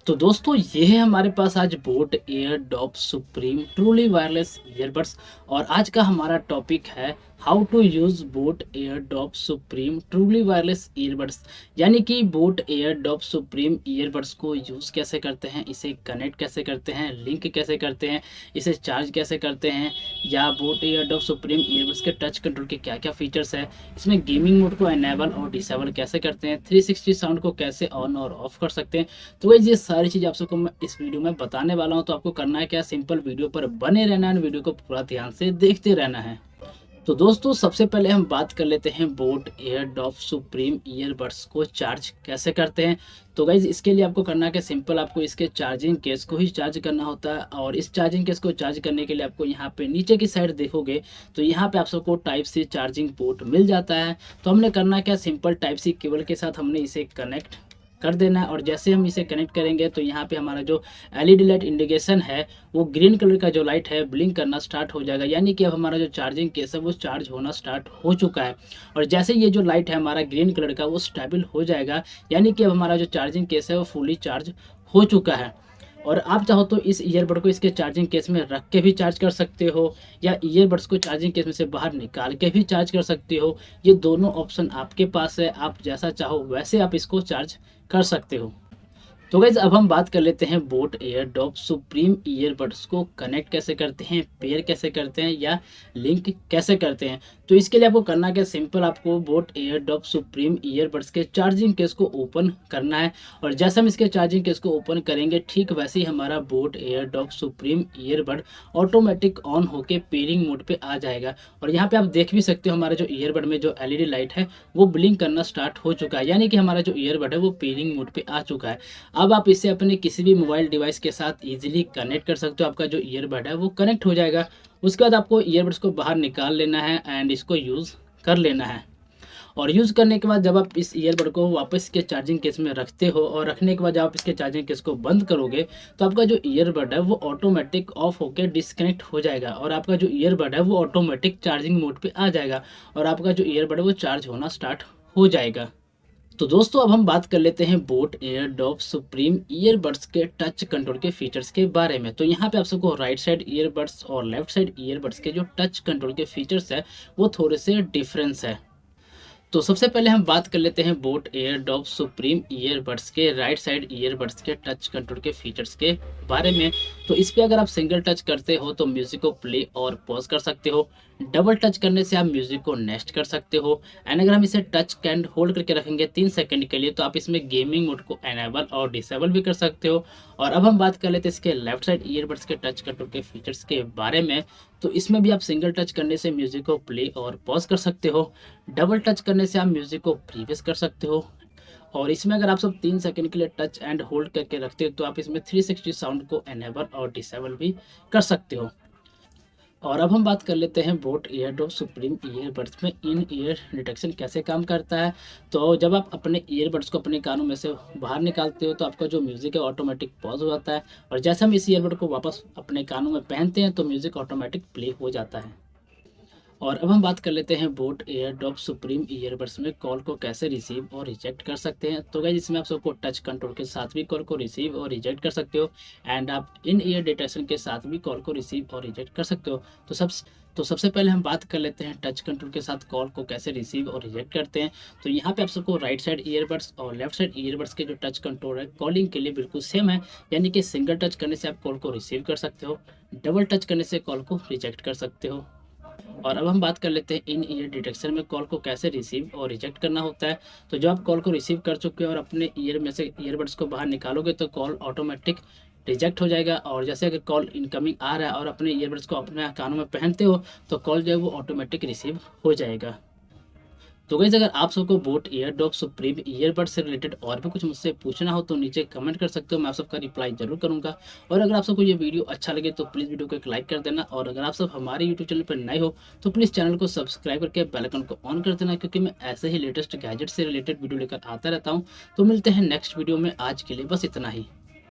तो दोस्तों ये है हमारे पास आज boAt Airdope Supreme truly wireless earbuds. और आज का हमारा टॉपिक है how to use boAt Airdope Supreme truly wireless earbuds. यानी कि बोट एयरडॉप सुप्रीम ईयरबड्स को यूज़ कैसे करते हैं, इसे कनेक्ट कैसे करते हैं, लिंक कैसे करते हैं, इसे चार्ज कैसे करते हैं, या बोट एयरडॉप सुप्रीम ईयरबड्स के टच कंट्रोल के क्या क्या फीचर्स है, इसमें गेमिंग मोड को एनेबल और डिसेबल कैसे करते हैं, 360 साउंड को कैसे ऑन और ऑफ कर सकते हैं। तो ये सारी चीज़ आप सबको मैं इस वीडियो में बताने वाला हूं। तो आपको करना है क्या, सिंपल वीडियो पर बने रहना है, वीडियो को पूरा ध्यान से देखते रहना है। तो दोस्तों सबसे पहले हम बात कर लेते हैं बोट एयरडॉप सुप्रीम ईयरबड्स को चार्ज कैसे करते हैं। तो गाइज इसके लिए आपको करना है कि सिंपल आपको इसके चार्जिंग केस को ही चार्ज करना होता है। और इस चार्जिंग केस को चार्ज करने के लिए आपको यहाँ पे नीचे की साइड देखोगे तो यहाँ पे आप सबको टाइप सी चार्जिंग पोर्ट मिल जाता है। तो हमने करना क्या, सिंपल टाइप सी केबल के साथ हमने इसे कनेक्ट कर देना है। और जैसे हम इसे कनेक्ट करेंगे तो यहाँ पे हमारा जो एलईडी लाइट इंडिकेशन है वो ग्रीन कलर का जो लाइट है ब्लिंक करना स्टार्ट हो जाएगा। यानी कि अब हमारा जो चार्जिंग केस है वो चार्ज होना स्टार्ट हो चुका है। और जैसे ये जो लाइट है हमारा ग्रीन कलर का वो स्टेबल हो जाएगा, यानी कि अब हमारा जो चार्जिंग केस है वो फुली चार्ज हो चुका है। और आप चाहो तो इस ईयरबड को इसके चार्जिंग केस में रख के भी चार्ज कर सकते हो, या ईयरबड्स को चार्जिंग केस में से बाहर निकाल के भी चार्ज कर सकते हो। ये दोनों ऑप्शन आपके पास है, आप जैसा चाहो वैसे आप इसको चार्ज कर सकते हो। तो गाइज अब हम बात कर लेते हैं बोट एयरडॉप सुप्रीम ईयरबड्स को कनेक्ट कैसे करते हैं, पेयर कैसे करते हैं, या लिंक कैसे करते हैं। तो इसके लिए आपको करना क्या, सिंपल आपको बोट एयरडॉप सुप्रीम ईयरबड्स के चार्जिंग केस को ओपन करना है। और जैसे हम इसके चार्जिंग केस को ओपन करेंगे ठीक वैसे ही हमारा boat Airdope supreme earbud automatic on होके पेयरिंग मोड पे आ जाएगा। और यहाँ पे आप देख भी सकते हो हमारे जो ईयरबड में जो एलईडी लाइट है वो ब्लिंक करना स्टार्ट हो चुका है, यानी कि हमारा जो ईयरबड है वो पेयरिंग मोड पे आ चुका है। अब आप इसे अपने किसी भी मोबाइल डिवाइस के साथ इजीली कनेक्ट कर सकते हो। आपका जो ईयरबड है वो कनेक्ट हो जाएगा। उसके बाद आपको ईयरबड्स को बाहर निकाल लेना है एंड इसको यूज़ कर लेना है। और यूज़ करने के बाद जब आप इस ईयरबड को वापस के चार्जिंग केस में रखते हो और रखने के बाद जब आप इसके चार्जिंग केस को बंद करोगे तो आपका जो ईयरबड है वो ऑटोमेटिक ऑफ होकर डिस्कनेक्ट हो जाएगा। और आपका जो ईयरबड है वो ऑटोमेटिक चार्जिंग मोड पे आ जाएगा और आपका जो ईयरबड है वो चार्ज होना स्टार्ट हो जाएगा। तो दोस्तों अब हम बात कर लेते हैं बोट एयरडॉप सुप्रीम ईयरबड्स के टच कंट्रोल के फीचर्स के बारे में। तो यहाँ पे आप सबको राइट साइड ईयरबड्स और लेफ्ट साइड ईयरबड्स के जो टच कंट्रोल के फीचर्स है वो थोड़े से डिफरेंस है। तो सबसे पहले हम बात कर लेते हैं बोट एयरडॉप सुप्रीम ईयरबड्स के राइट साइड ईयरबड्स के टच कंट्रोल के फीचर्स के बारे में। तो इस पे अगर आप सिंगल टच करते हो तो म्यूजिक को प्ले और पॉज कर सकते हो। डबल टच करने से आप म्यूजिक को नेक्स्ट कर सकते हो। एंड अगर हम इसे टच एंड होल्ड करके रखेंगे 3 सेकंड के लिए तो आप इसमें गेमिंग मोड को एनेबल और डिसेबल भी कर सकते हो। और अब हम बात कर लेते हैं इसके लेफ्ट साइड ईयरबड्स के टच कंट्रोल के फीचर्स के बारे में। तो इसमें भी आप सिंगल टच करने से म्यूजिक को प्ले और पॉज कर सकते हो। डबल टच करने से आप म्यूजिक को प्रीवियस कर सकते हो। और इसमें अगर आप सब 3 सेकंड के लिए टच एंड होल्ड करके रखते हो तो आप इसमें 360 साउंड को एनेबल और डिसेबल भी कर सकते हो। और अब हम बात कर लेते हैं बोट एयरडॉप सुप्रीम ईयरबड्स में इन ईयर डिटेक्शन कैसे काम करता है। तो जब आप अपने ईयरबड्स को अपने कानों में से बाहर निकालते हो तो आपका जो म्यूज़िक है ऑटोमेटिक पॉज हो जाता है। और जैसे हम इस ईयरबड को वापस अपने कानों में पहनते हैं तो म्यूज़िक ऑटोमेटिक प्ले हो जाता है। और अब हम बात कर लेते हैं बोट एयरडॉप सुप्रीम ईयरबड्स में कॉल को कैसे रिसीव और रिजेक्ट कर सकते हैं। तो गाइस इसमें आप सबको टच कंट्रोल के साथ भी कॉल को रिसीव और रिजेक्ट कर सकते हो। एंड आप इन ईयर डिटेक्शन के साथ भी कॉल को रिसीव और रिजेक्ट कर सकते हो। तो सबसे पहले हम बात कर लेते हैं टच कंट्रोल के साथ कॉल को कैसे रिसीव और रिजेक्ट करते हैं। तो यहाँ पे आप सबको राइट साइड ईयरबड्स और लेफ्ट साइड ईयरबड्स के जो टच कंट्रोल है कॉलिंग के लिए बिल्कुल सेम है। यानी कि सिंगल टच करने से आप कॉल को रिसीव कर सकते हो, डबल टच करने से कॉल को रिजेक्ट कर सकते हो। और अब हम बात कर लेते हैं इन ईयर डिटेक्शन में कॉल को कैसे रिसीव और रिजेक्ट करना होता है। तो जब आप कॉल को रिसीव कर चुके हो और अपने ईयर में से ईयरबड्स को बाहर निकालोगे तो कॉल ऑटोमेटिक रिजेक्ट हो जाएगा। और जैसे अगर कॉल इनकमिंग आ रहा है और अपने ईयरबड्स को अपने कानों में पहनते हो तो कॉल जो है वो ऑटोमेटिक रिसीव हो जाएगा। तो गाइस अगर आप सबको बोट एयरडॉप सुप्रीम ईयरबड से रिलेटेड और भी कुछ मुझसे पूछना हो तो नीचे कमेंट कर सकते हो, मैं आप सबका रिप्लाई जरूर करूंगा। और अगर आप सबको ये वीडियो अच्छा लगे तो प्लीज़ वीडियो को एक लाइक कर देना। और अगर आप सब हमारे यूट्यूब चैनल पर नए हो तो प्लीज़ चैनल को सब्सक्राइब करके बेल आइकन को ऑन कर देना, क्योंकि मैं ऐसे ही लेटेस्ट गैजेट से रिलेटेड वीडियो लेकर आता रहता हूँ। तो मिलते हैं नेक्स्ट वीडियो में, आज के लिए बस इतना ही।